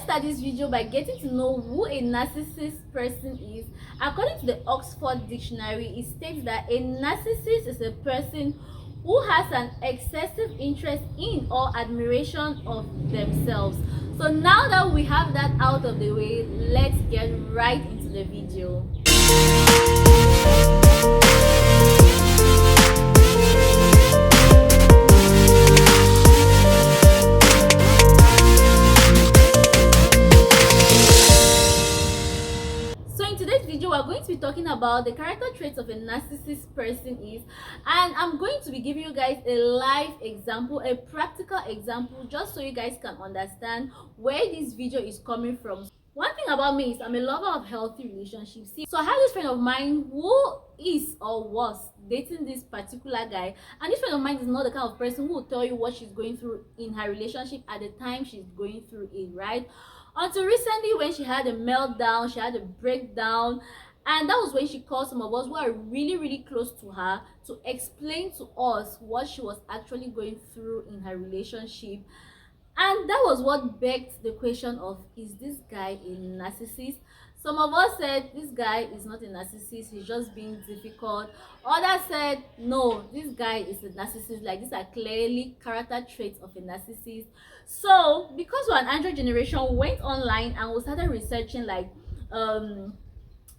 start this video by getting to know who a narcissist person is. According to the Oxford Dictionary, it states that a narcissist is a person who has an excessive interest in or admiration of themselves. So now that we have that out of the way, let's get right into the video. We're going to be talking about the character traits of a narcissist person is, and I'm going to be giving you guys a live example, a practical example, just so you guys can understand where this video is coming from. One thing about me is I'm a lover of healthy relationships. So I have this friend of mine who is or was dating this particular guy, and this friend of mine is not the kind of person who will tell you what she's going through in her relationship at the time she's going through it, right? Until recently, when she had a meltdown, she had a breakdown, and that was when she called some of us who are really close to her to explain to us what she was actually going through in her relationship. And that was what begged the question of, is this guy a narcissist? Some of us said this guy is not a narcissist, he's just being difficult. Others said no, this guy is a narcissist. Like, these are clearly character traits of a narcissist. So because we're an Android generation, we went online and we started researching like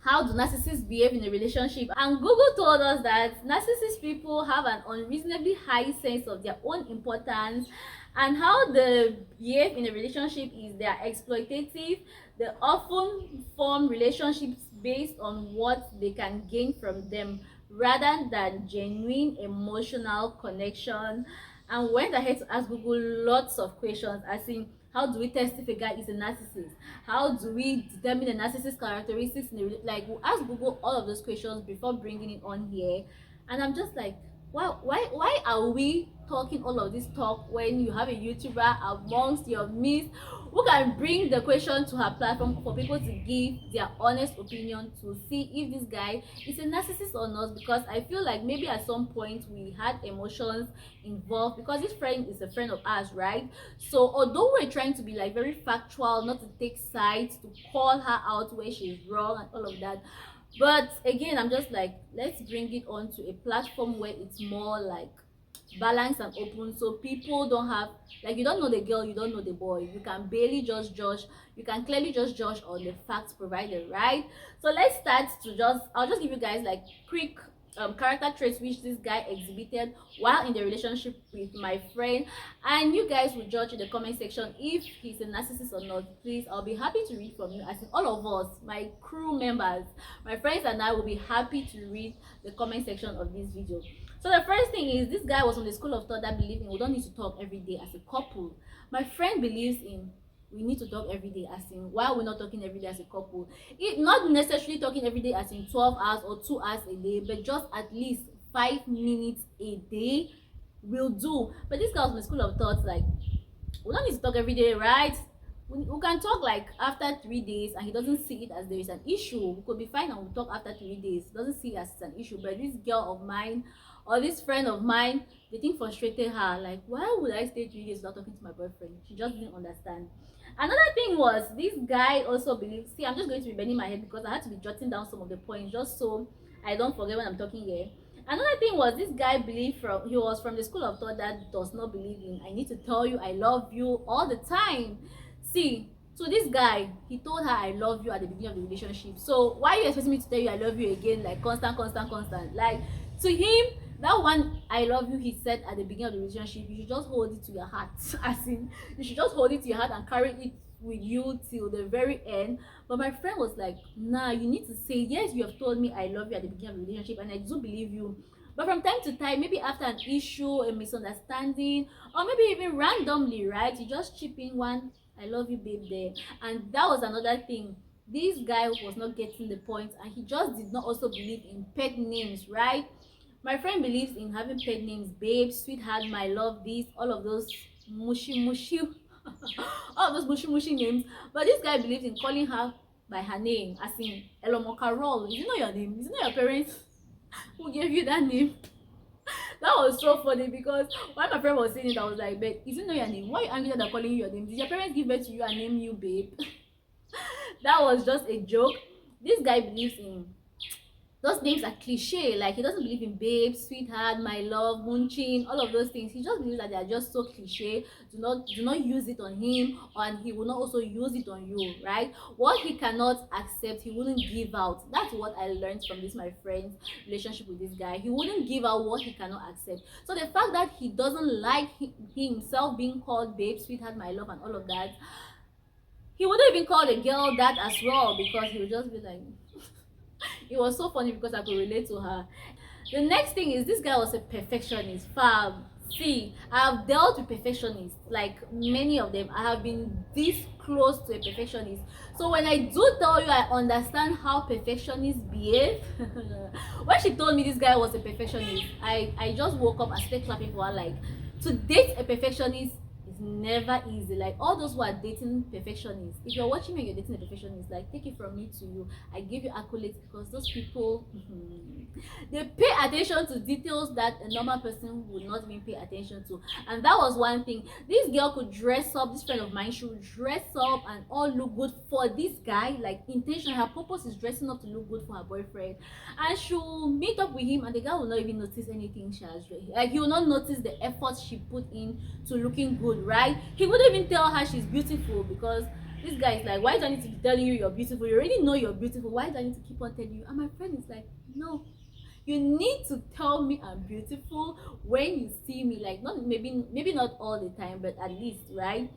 how do narcissists behave in a relationship, and Google told us that narcissist people have an unreasonably high sense of their own importance, and how they behave in a relationship is they are exploitative. They often form relationships based on what they can gain from them rather than genuine emotional connection. And we went ahead to ask Google lots of questions, as in, how do we test if a guy is a narcissist? How do we determine the narcissist characteristics like, we ask Google all of those questions before bringing it on here. And I'm just like, why are we talking all of this talk when you have a YouTuber amongst your midst who can bring the question to her platform for people to give their honest opinion to see if this guy is a narcissist or not? Because I feel like maybe at some point we had emotions involved, because this friend is a friend of ours, right? So although we're trying to be like very factual, not to take sides, to call her out where she's wrong and all of that, but again, I'm just like, let's bring it on to a platform where it's more like balanced and open, so people don't have, like, you don't know the girl, you don't know the boy, you can barely just judge, you can clearly just judge on the facts provided, right? So let's start to I'll just give you guys like quick character traits which this guy exhibited while in the relationship with my friend, and you guys will judge in the comment section if he's a narcissist or not. Please, I'll be happy to read from you, as in all of us, my crew members, my friends and I will be happy to read the comment section of this video. So the first thing is, this guy was on the school of thought that believed in we don't need to talk every day as a couple. My friend believes in we need to talk every day, as in, why are we not talking every day as a couple? Not necessarily talking every day as in 12 hours or 2 hours a day, but just at least 5 minutes a day will do. But this guy was in the school of thought like, we don't need to talk every day, right? We can talk like after 3 days, and he doesn't see it as there is an issue. We could be fine and we'll talk after 3 days. He doesn't see it as an issue. But this girl of mine or this friend of mine, the thing frustrated her. Like, why would I stay 3 days without talking to my boyfriend? She just didn't understand. Another thing was, this guy also believes, see, I'm just going to be bending my head because I had to be jotting down some of the points just so I don't forget when I'm talking here. Another thing was, this guy he was from the school of thought that does not believe in I need to tell you I love you all the time. See, so this guy, he told her I love you at the beginning of the relationship. So why are you expecting me to tell you I love you again, like constant? Like, to him, that one I love you he said at the beginning of the relationship, you should just hold it to your heart. As in, you should just hold it to your heart and carry it with you till the very end. But my friend was like, nah, you need to say, yes, you have told me I love you at the beginning of the relationship and I do believe you, but from time to time, maybe after an issue, a misunderstanding, or maybe even randomly, right, you just chip in one I love you babe there. And that was another thing, this guy was not getting the point, and he just did not also believe in pet names, right? My friend believes in having pet names, babe, sweetheart, my love, this, all of those mushy all of those mushy names. But this guy believes in calling her by her name, as in Elomo. Is it not your name? Is it not your parents who gave you that name? That was so funny because when my friend was saying it, I was like, babe, is it not your name? Why are you angry that they're calling you your name? Did your parents give birth to you and name you babe? That was just a joke. This guy believes in those names are cliche. Like, he doesn't believe in babe, sweetheart, my love, munching, all of those things. He just believes that they are just so cliche. Do not use it on him, and he will not also use it on you, right? What he cannot accept, he wouldn't give out. That's what I learned from this my friend's relationship with this guy. He wouldn't give out what he cannot accept. So the fact that he doesn't like himself being called babe, sweetheart, my love, and all of that, he wouldn't even call the girl that as well, because he would just be like, it was so funny because I could relate to her. The next thing is, this guy was a perfectionist. Fam, see, I have dealt with perfectionists, like many of them. I have been this close to a perfectionist. So when I do tell you I understand how perfectionists behave, when she told me this guy was a perfectionist, I just woke up and started clapping for her. Like, to date a perfectionist is never easy. Like, all those who are dating perfectionists, if you're watching me and you're dating a perfectionist, like, take it from me to you, I give you accolades, because those people they pay attention to details that a normal person would not even pay attention to. And that was one thing. This girl could dress up, this friend of mine, she would dress up and all look good for this guy, like intention. Her purpose is dressing up to look good for her boyfriend, and she'll meet up with him and the guy will not even notice anything she has, like, he will not notice the effort she put in to looking good, right? He wouldn't even tell her she's beautiful, because this guy is like, why do I need to be telling you you're beautiful? You already know you're beautiful. Why do I need to keep on telling you? And my friend is like, no, you need to tell me I'm beautiful when you see me. Like, not maybe not all the time, but at least, right?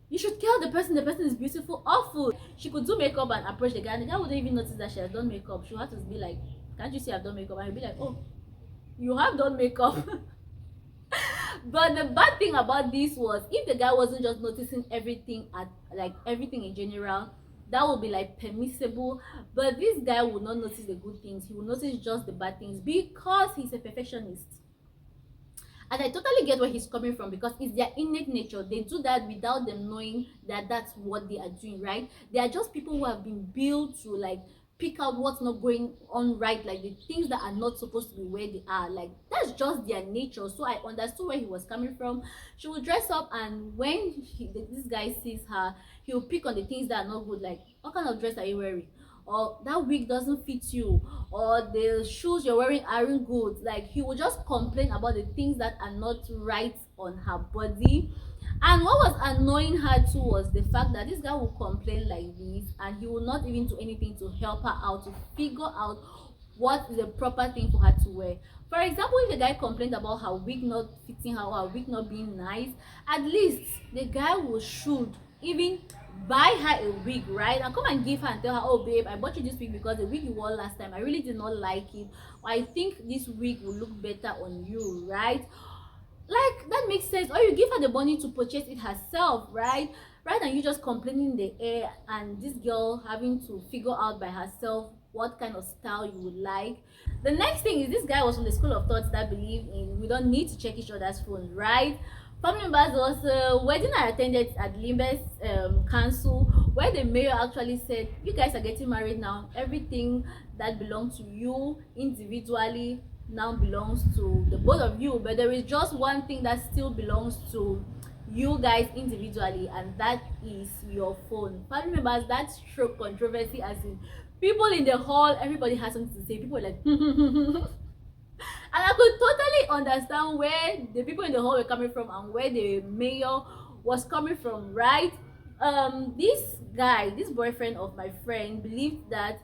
You should tell the person is beautiful. Awful. She could do makeup and approach the guy, and the guy wouldn't even notice that she has done makeup. She'll have to be like, can't you see I've done makeup? And he'll be like, oh, you have done makeup. But the bad thing about this was, if the guy wasn't just noticing everything at, like, everything in general, that would be like permissible. But this guy would not notice the good things, he will notice just the bad things, because he's a perfectionist. And I totally get where he's coming from, because it's their innate nature. They do that without them knowing that that's what they are doing, right? They are just people who have been built to, like, pick out what's not going on right, like the things that are not supposed to be where they are. Like, that's just their nature. So I understood where he was coming from. She will dress up, and when this guy sees her, he will pick on the things that are not good. Like, what kind of dress are you wearing? Or that wig doesn't fit you, or the shoes you're wearing aren't good. Like, he will just complain about the things that are not right on her body. And what was annoying her too was the fact that this guy will complain like this, and he will not even do anything to help her out, to figure out what is the proper thing for her to wear. For example, if the guy complained about her wig not fitting her, or her wig not being nice, at least the guy should even buy her a wig, right? And come and give her and tell her, oh babe, I bought you this wig because the wig you wore last time, I really did not like it, or I think this wig will look better on you, right? Like, that makes sense. Or you give her the money to purchase it herself, right? Rather than you just complaining in the air, and this girl having to figure out by herself what kind of style you would like. The next thing is, this guy was from the school of thoughts that believe in we don't need to check each other's phones, right? Family members, was a wedding I attended at Limbe's council, where the mayor actually said, you guys are getting married now, everything that belongs to you individually now belongs to the both of you, but there is just one thing that still belongs to you guys individually, and that is your phone. Family members, that struck controversy, as in people in the hall, everybody has something to say. People were like and I could totally understand where the people in the hall were coming from and where the mayor was coming from, right? This guy, this boyfriend of my friend, believed that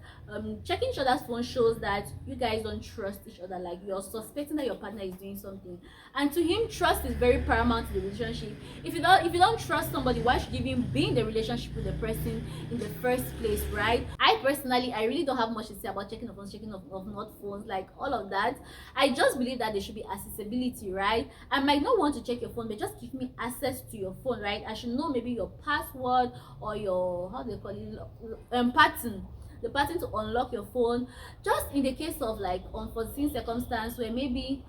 checking each other's phone shows that you guys don't trust each other. Like, you're suspecting that your partner is doing something, and to him, trust is very paramount to the relationship. If you don't trust somebody, why should you even be in the relationship with the person in the first place, right? I personally, I really don't have much to say about checking of phones, checking of not phones, like all of that. I just believe that there should be accessibility, right? I might not want to check your phone, but just give me access to your phone, right? I should know maybe your password, or your, how do they call it, pattern, the pattern to unlock your phone, just in the case of like unforeseen circumstance where maybe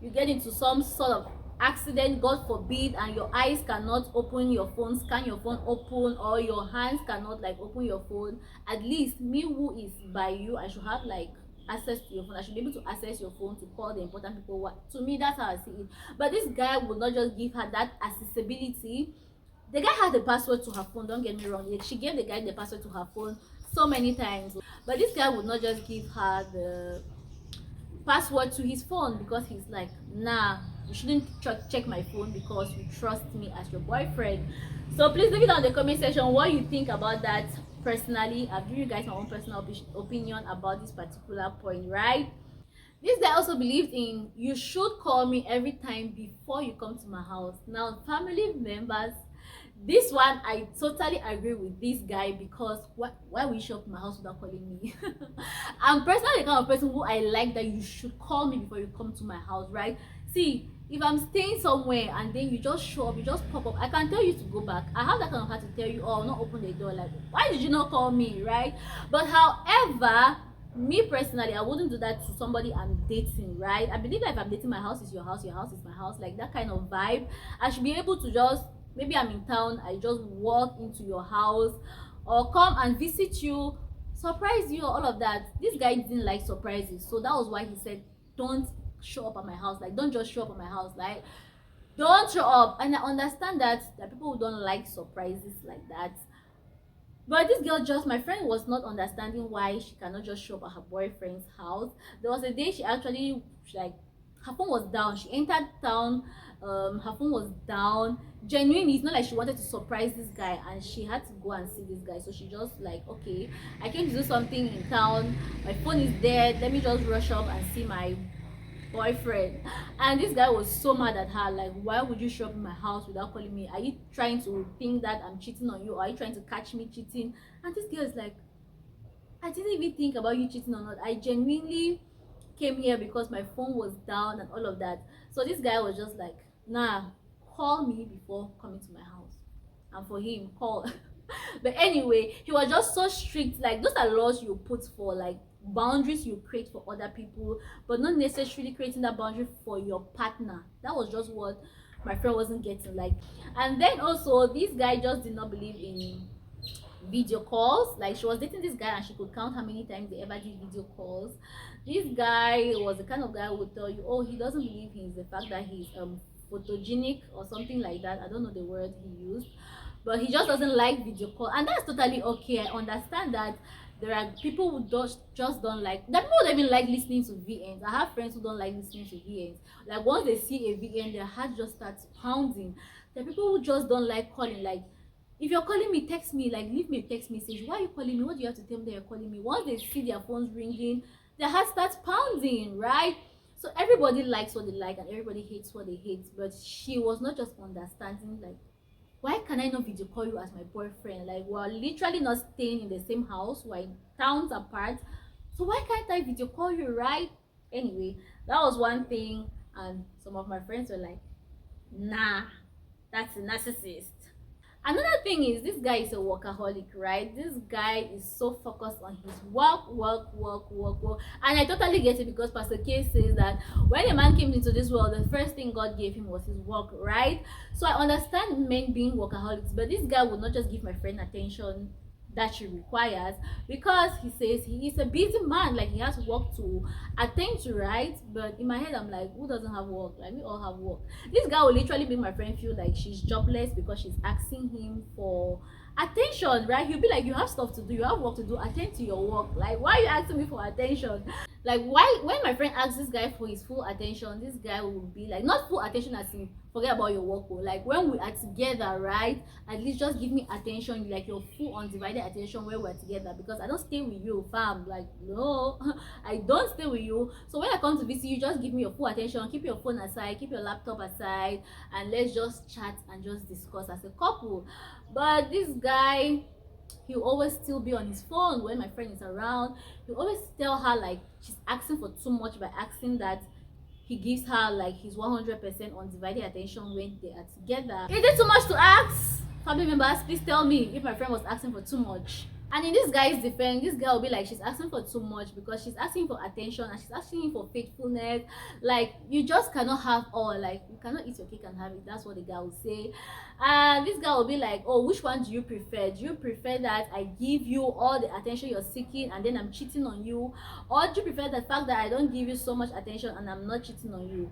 you get into some sort of accident, God forbid, and your eyes cannot open your phone, scan your phone open, or your hands cannot like open your phone. At least me who is by you, I should have like access to your phone. I should be able to access your phone to call the important people. What to me, that's how I see it. But this guy would not just give her that accessibility. The guy had the password to her phone, don't get me wrong. She gave the guy the password to her phone so many times, but this guy would not just give her the password to his phone because he's like, nah, you shouldn't check my phone because you trust me as your boyfriend. So please leave it down in the comment section what you think about that. Personally, I've given you guys my own personal opinion about this particular point, right? This guy also believed in you should call me every time before you come to my house. Now, family members, this one I totally agree with this guy because why will you show up in my house without calling me? I'm personally the kind of person who I like that you should call me before you come to my house, right? See, if I'm staying somewhere and then you just show up, you just pop up, I can tell you to go back. I have that kind of heart to tell you, oh, not open the door, like, why did you not call me, right? But however, me personally, I wouldn't do that to somebody I'm dating, right? I believe that if I'm dating, my house is your house is my house, like that kind of vibe. I should be able to just, maybe I'm in town, I just walk into your house or come and visit you, surprise you, all of that. This guy didn't like surprises, so that was why he said, don't show up at my house, like don't just show up at my house, like don't show up. And I understand that there are people who don't like surprises like that, but this girl, just my friend, was not understanding why she cannot just show up at her boyfriend's house. There was a day she actually, like, her phone was down. She entered town, her phone was down. Genuinely, it's not like she wanted to surprise this guy and she had to go and see this guy. So she just like, okay, I came to do something in town. My phone is dead. Let me just rush up and see my boyfriend. And this guy was so mad at her, like, why would you show up in my house without calling me? Are you trying to think that I'm cheating on you, or are you trying to catch me cheating? And this girl is like, I didn't even think about you cheating or not. I genuinely came here because my phone was down and all of that. So this guy was just like, nah, call me before coming to my house. And for him, call. But anyway, he was just so strict. Like, those are laws you put for, like, boundaries you create for other people, but not necessarily creating that boundary for your partner. That was just what my friend wasn't getting, like. And then also, this guy just did not believe in video calls. Like, she was dating this guy and she could count how many times they ever did video calls. This guy was the kind of guy who would tell you, oh, he doesn't believe in the fact that he's photogenic or something like that. I don't know the word he used, but he just doesn't like video call, and that's totally okay. I understand that there are people who just don't like that. People don't even like listening to VNs. I have friends who don't like listening to VNs. Like, once they see a VN, their heart just starts pounding. There are people who just don't like calling. Like, if you're calling me, text me, like, leave me a text message. Why are you calling me? What do you have to tell me that you're calling me? Once they see their phones ringing, their heart starts pounding, right? So everybody likes what they like and everybody hates what they hate. But she was not just understanding, like, why can I not video call you as my boyfriend? Like, we're literally not staying in the same house, we're in towns apart, so why can't I video call you, right? Anyway, that was one thing. And some of my friends were like, nah, that's a narcissist. Another thing is, this guy is a workaholic, right? This guy is so focused on his work. And I totally get it, because Pastor K says that when a man came into this world, the first thing God gave him was his work, right? So I understand men being workaholics, but this guy would not just give my friend attention that she requires, because he says he is a busy man, like he has work to attend to, right? But in my head, I'm like, who doesn't have work? Like, we all have work. This guy will literally make my friend feel like she's jobless because she's asking him for attention, right? He'll be like, you have stuff to do, you have work to do, attend to your work. Like, why are you asking me for attention? Like, why, when my friend asks this guy for his full attention, this guy will be like, not full attention as in forget about your work, like when we are together, right? At least just give me attention, like your full undivided attention when we're together, because I don't stay with you, fam. Like, no, I don't stay with you. So when I come to visit you, just give me your full attention, keep your phone aside, keep your laptop aside, and let's just chat and just discuss as a couple. But this guy, he'll always still be on his phone when my friend is around. He'll always tell her like she's asking for too much by asking that he gives her like his 100% undivided attention when they are together. Is it too much to ask? Family members, please tell me if my friend was asking for too much. And in this guy's defense, this girl will be like, she's asking for too much because she's asking for attention and she's asking for faithfulness. Like, you just cannot have all. Like, you cannot eat your cake and have it. That's what the guy will say. And this guy will be like, oh, which one do you prefer? Do you prefer that I give you all the attention you're seeking and then I'm cheating on you? Or do you prefer the fact that I don't give you so much attention and I'm not cheating on you?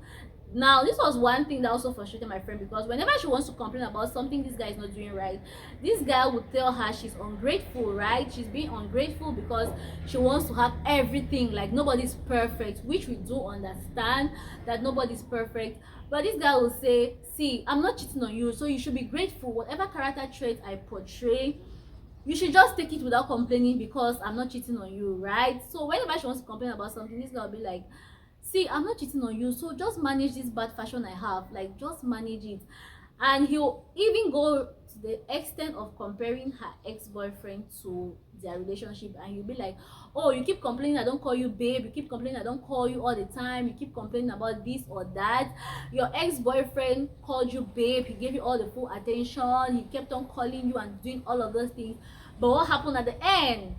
Now, this was one thing that also frustrated my friend, because whenever she wants to complain about something this guy is not doing right, this guy would tell her she's ungrateful, right? She's being ungrateful because she wants to have everything. Like, nobody's perfect, which we do understand that nobody's perfect. But this guy will say, see, I'm not cheating on you, so you should be grateful. Whatever character trait I portray, you should just take it without complaining because I'm not cheating on you, right? So whenever she wants to complain about something, this guy will be like, see, I'm not cheating on you, so just manage this bad fashion I have. Like, just manage it. And he'll even go to the extent of comparing her ex-boyfriend to their relationship, and he'll be like, oh, you keep complaining I don't call you babe, you keep complaining I don't call you all the time, you keep complaining about this or that. Your ex-boyfriend called you babe, he gave you all the full attention, he kept on calling you and doing all of those things, but what happened at the end?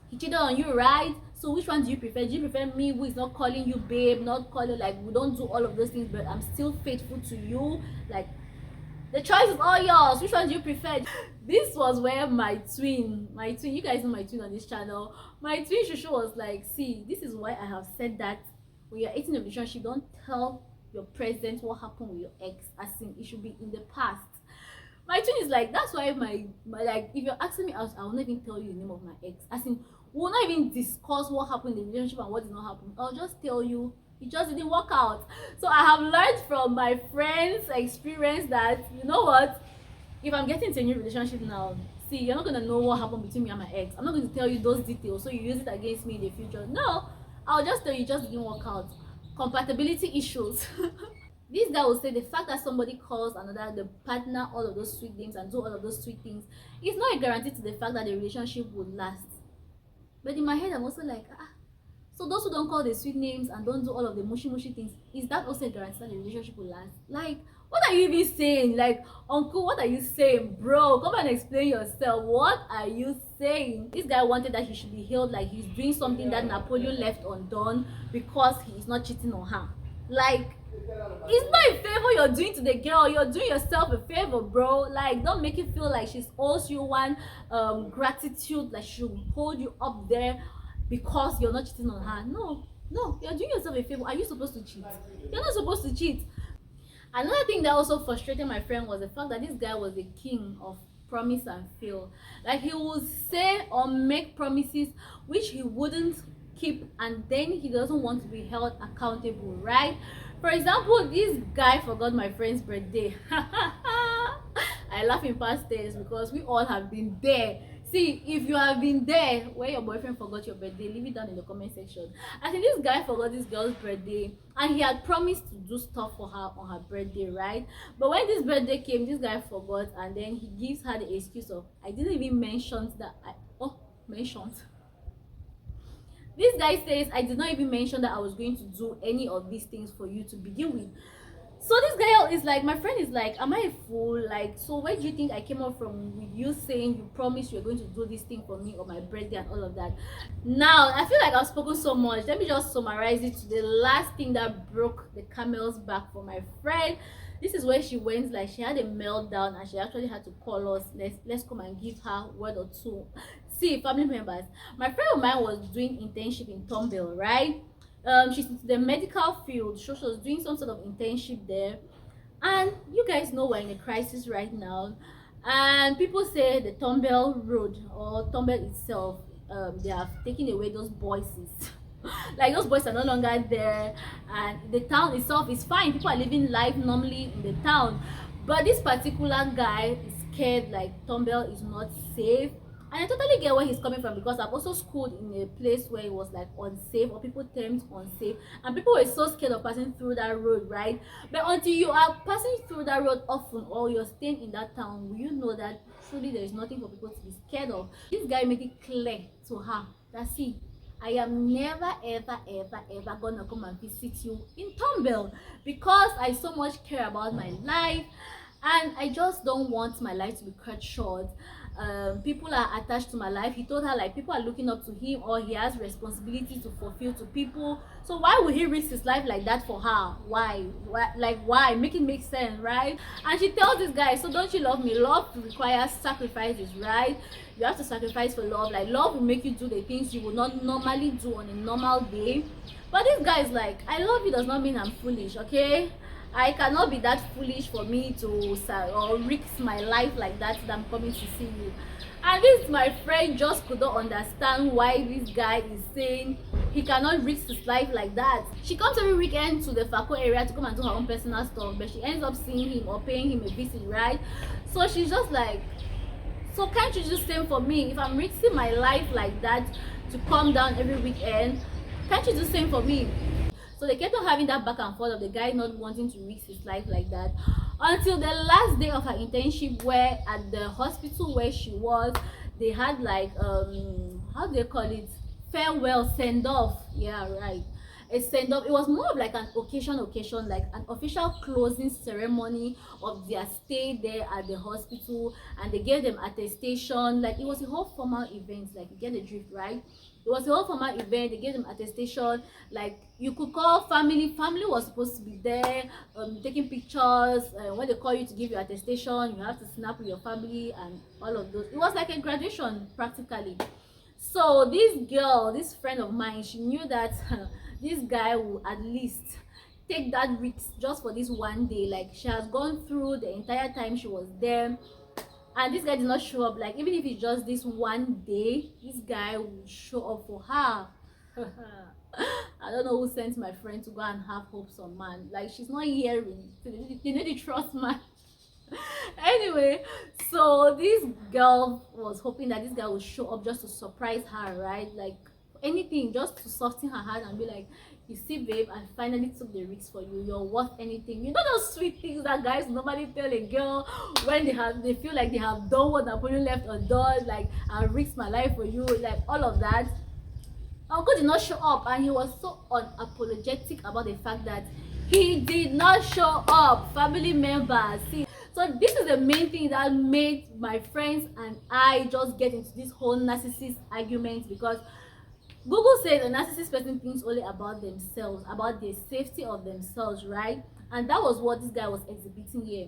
He cheated on you, right? So which one do you prefer? Do you prefer me, who is not calling you babe, not calling, like, we don't do all of those things, but I'm still faithful to you? Like, the choice is all yours. Which one do you prefer? This was where my twin, you guys know my twin on this channel, my twin Shushu was like, see, this is why I have said that when you're in a relationship, don't tell your present what happened with your ex, as in it should be in the past. My twin is like, that's why my like, if you're asking me out, I will not even tell you the name of my ex, as in we will not even discuss what happened in the relationship and what did not happen. I'll just tell you it just didn't work out. So I have learned from my friends' experience that, you know what, if I'm getting into a new relationship now, see, you're not gonna know what happened between me and my ex. I'm not going to tell you those details so you use it against me in the future. No, I'll just tell you it just didn't work out. Compatibility issues. This guy will say the fact that somebody calls another, the partner, all of those sweet things and do all of those sweet things is not a guarantee to the fact that the relationship would last. But in my head, I'm also like, so those who don't call the sweet names and don't do all of the mushy mushy things, is that also a guarantee that the relationship will last? Like, what are you even saying? Like, uncle, what are you saying? Bro, come and explain yourself. What are you saying? This guy wanted that he should be healed, like he's doing something that Napoleon left undone because he is not cheating on her. Like, it's not a favor you're doing to the girl, you're doing yourself a favor, bro. Like, don't make it feel like she's owes you one gratitude, like she will hold you up there because you're not cheating on her. No, you're doing yourself a favor. Are you supposed to cheat? You're not supposed to cheat. Another thing that also frustrated my friend was the fact that this guy was the king of promise and fail. Like, he would say or make promises which he wouldn't keep, and then he doesn't want to be held accountable, right? For example, this guy forgot my friend's birthday. I laugh in past tense because we all have been there. See, if you have been there where your boyfriend forgot your birthday, leave it down in the comment section. I think this guy forgot this girl's birthday and he had promised to do stuff for her on her birthday, right? But when this birthday came, this guy forgot, and then he gives her the excuse of, I didn't even mention that mentioned. This guy says, I did not even mention that I was going to do any of these things for you to begin with. So this guy is like, my friend is like, am I a fool? Like, so where do you think I came up from with you saying you promised you're going to do this thing for me on my birthday and all of that? Now, I feel like I've spoken so much. Let me just summarize it to the last thing that broke the camel's back for my friend. This is where she went, like, she had a meltdown and she actually had to call us. Let's come and give her word or two. See, family members, my friend of mine was doing internship in Tomball, right? She's in the medical field, so she was doing some sort of internship there, and you guys know we're in a crisis right now, and people say the Tomball road or Tomball itself, they have taken away those voices. Like, those boys are no longer there, and the town itself is fine, people are living life normally in the town, but this particular guy is scared, like Tomball is not safe. And I totally get where he's coming from, because I've also schooled in a place where it was like unsafe, or people termed unsafe, and people were so scared of passing through that road, right? But until you are passing through that road often, or you're staying in that town, will you know that truly there is nothing for people to be scared of? This guy made it clear to her that, see, I am never ever gonna come and visit you in Tomball, because I so much care about my life and I just don't want my life to be cut short. people are attached to my life. He told her like people are looking up to him, or he has responsibility to fulfill to people. So why would he risk his life like that for her? Why make it make sense, right? And she tells this guy, so don't you love me? Love requires sacrifices, right? You have to sacrifice for love. Like love will make you do the things you would not normally do on a normal day. But this guy is like, I love you does not mean I'm foolish, okay? I cannot be that foolish for me to or risk my life like that I'm coming to see you. And this my friend just could not understand why this guy is saying he cannot risk his life like that. She comes every weekend to the Fako area to come and do her own personal stuff, but she ends up seeing him or paying him a visit, right? So she's just like, so can't you just same for me? If I'm risking my life like that to come down every weekend, can't you do the same for me? So they kept on having that back and forth of the guy not wanting to risk his life like that, until the last day of her internship, where at the hospital where she was, they had like how do they call it, farewell, send off. Yeah, right, a send off. It was more of like an occasion, like an official closing ceremony of their stay there at the hospital, and they gave them attestation. Like it was a whole formal event, like you get the drift, right? It was a whole formal event. They gave them attestation. Like you could call family. Family was supposed to be there, taking pictures. When they call you to give your attestation, you have to snap with your family and all of those. It was like a graduation practically. So this girl, this friend of mine, she knew that this guy will at least take that risk just for this one day. Like she has gone through the entire time she was there, and this guy did not show up. Like even if it's just this one day, this guy will show up for her. I don't know who sent my friend to go and have hopes on man. Like she's not hearing. They need to trust man. Anyway, so this girl was hoping that this guy would show up just to surprise her, right? Like anything, just to soften her heart and be like, you see babe, I finally took the risk for you, you're worth anything. You know those sweet things that guys normally tell a girl when they feel like they have done what Napoleon left undone, like I risked my life for you, like all of that. Uncle did not show up, and he was so unapologetic about the fact that he did not show up. Family members, see, so this is the main thing that made my friends and I just get into this whole narcissist argument, because Google says a narcissist person thinks only about themselves, about the safety of themselves, right? And that was what this guy was exhibiting here.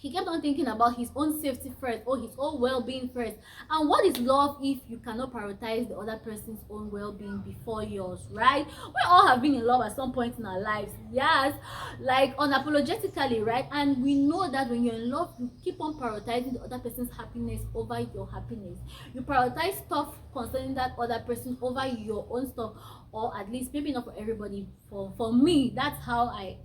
He kept on thinking about his own safety first, or his own well-being first. And what is love if you cannot prioritize the other person's own well-being before yours, right? We all have been in love at some point in our lives, yes, like unapologetically, right? And we know that when you're in love, you keep on prioritizing the other person's happiness over your happiness. You prioritize stuff concerning that other person over your own stuff, or at least maybe not for everybody. For me, that's how I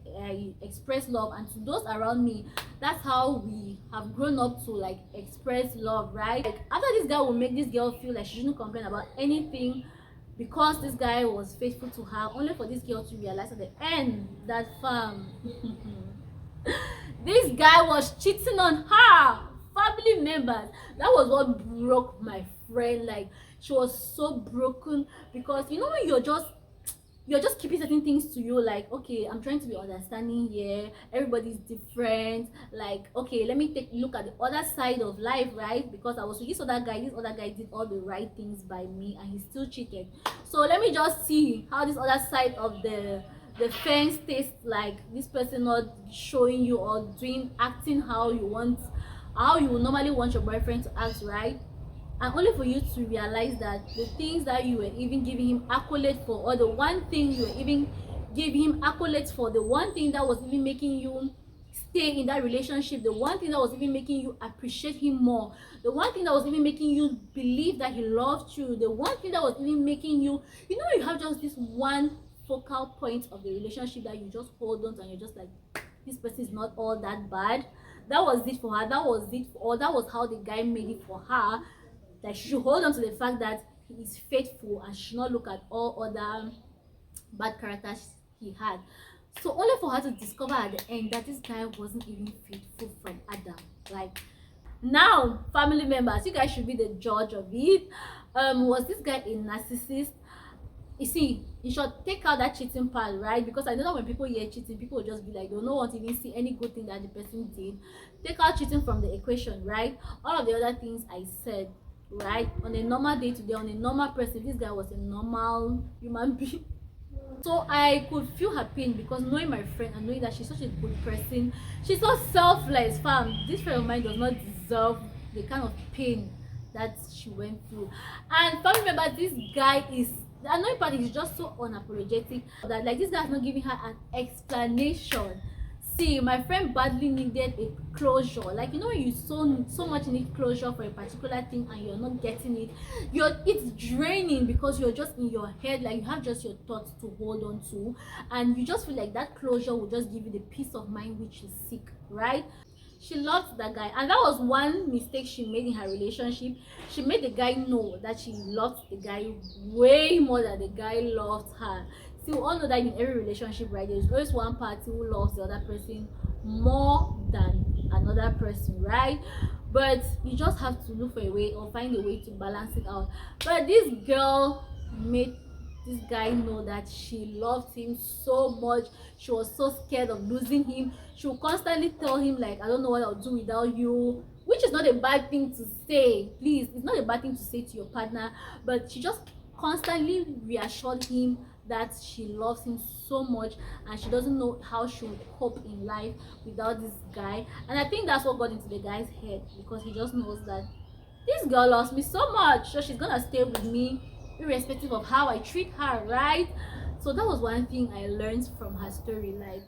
express love, and to those around me, that's how we have grown up to like express love, right? Like after this guy will make this girl feel like she shouldn't complain about anything because this guy was faithful to her, only for this girl to realize at the end that this guy was cheating on her. Family members, that was what broke my friend. Like she was so broken, because you know when you're just keeping certain things to you, like okay, I'm trying to be understanding here, everybody's different, like okay, let me take a look at the other side of life, right? Because I was with this other guy did all the right things by me and he still cheated, so let me just see how this other side of the fence tastes like. This person not showing you or acting how you would normally want your boyfriend to act, right? And only for you to realize that the things that you were even giving him accolades for, or the one thing you were even giving him accolades for, the one thing that was even making you stay in that relationship, the one thing that was even making you appreciate him more, the one thing that was even making you believe that he loved you, the one thing that was even making you, you know, you have just this one focal point of the relationship that you just hold on to, and you're just like, this person is not all that bad. That was it for her. That was how the guy made it for her. Like she should hold on to the fact that he is faithful, and she should not look at all other bad characters he had. So only for her to discover at the end that this guy wasn't even faithful from Adam. Like now, family members, you guys should be the judge of it. Was this guy a narcissist? You see, in short, take out that cheating part, right? Because I know that when people hear cheating, people will just be like, they don't want to even see any good thing that the person did. Take out cheating from the equation, right? All of the other things I said, right? On a normal day to day, on a normal person, this guy was a normal human being. So I could feel her pain, because knowing my friend and knowing that she's such a good person, she's so selfless, fam. This friend of mine does not deserve the kind of pain that she went through. And family member, this guy is, the annoying part is just so unapologetic that like this guy is not giving her an explanation. See, my friend badly needed a closure. Like, you know, when you so much need closure for a particular thing and you're not getting it, it's draining, because you're just in your head, like you have just your thoughts to hold on to, and you just feel like that closure will just give you the peace of mind which is sick, right? She loved that guy, and that was one mistake she made in her relationship. She made the guy know that she loved the guy way more than the guy loved her. See, we all know that in every relationship, right, there's always one party who loves the other person more than another person, right? But you just have to look for a way or find a way to balance it out. But this girl made this guy know that she loved him so much. She was so scared of losing him. She would constantly tell him like, I don't know what I'll do without you, which is not a bad thing to say. Please, it's not a bad thing to say to your partner, but she just constantly reassured him that she loves him so much, and she doesn't know how she would cope in life without this guy. And I think that's what got into the guy's head, because he just knows that this girl loves me so much, so she's gonna stay with me irrespective of how I treat her, right? So that was one thing I learned from her story. Like,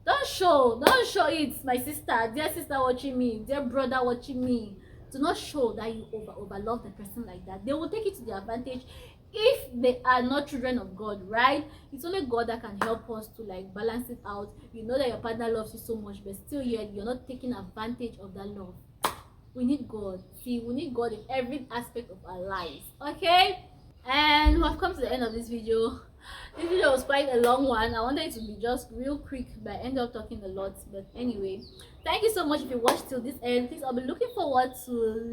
don't show it, my sister, dear sister watching me, dear brother watching me. Do not show that you over love the person like that. They will take it to their advantage if they are not children of God, right? It's only God that can help us to like balance it out. You know that your partner loves you so much, but still yet you're not taking advantage of that love. We need God. See, we need God in every aspect of our lives, okay? And we have come to the end of this video. This video was quite a long one. I wanted it to be just real quick, but I ended up talking a lot. But anyway, thank you so much if you watched till this end. Please, I'll be looking forward to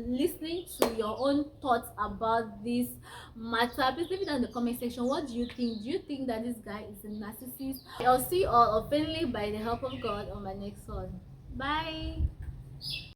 listening to your own thoughts about this matter. Please leave it down in the comment section. What do you think? Do you think that this guy is a narcissist? I'll see you all openly by the help of God on my next one. Bye.